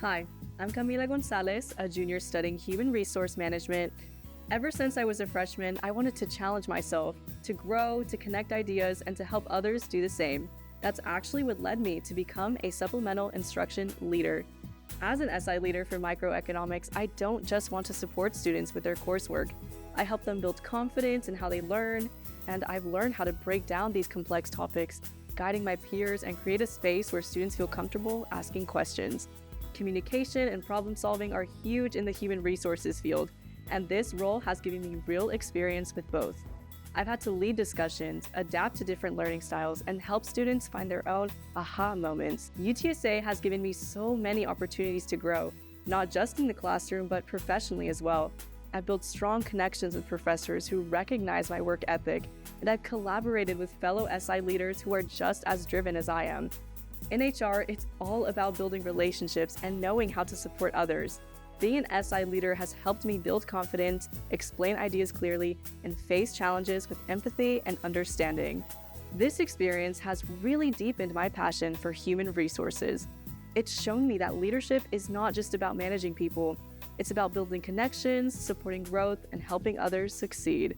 Hi, I'm Camila Gonzalez, a junior studying human resource management. Ever since I was a freshman, I wanted to challenge myself, to grow, to connect ideas, and to help others do the same. That's actually what led me to become a supplemental instruction leader. As an SI leader for microeconomics, I don't just want to support students with their coursework. I help them build confidence in how they learn, and I've learned how to break down these complex topics, guiding my peers and create a space where students feel comfortable asking questions. Communication and problem solving are huge in the human resources field, and this role has given me real experience with both. I've had to lead discussions, adapt to different learning styles, and help students find their own aha moments. UTSA has given me so many opportunities to grow, not just in the classroom, but professionally as well. I've built strong connections with professors who recognize my work ethic, and I've collaborated with fellow SI leaders who are just as driven as I am. In HR, it's all about building relationships and knowing how to support others. Being an SI leader has helped me build confidence, explain ideas clearly, and face challenges with empathy and understanding. This experience has really deepened my passion for human resources. It's shown me that leadership is not just about managing people. It's about building connections, supporting growth, and helping others succeed.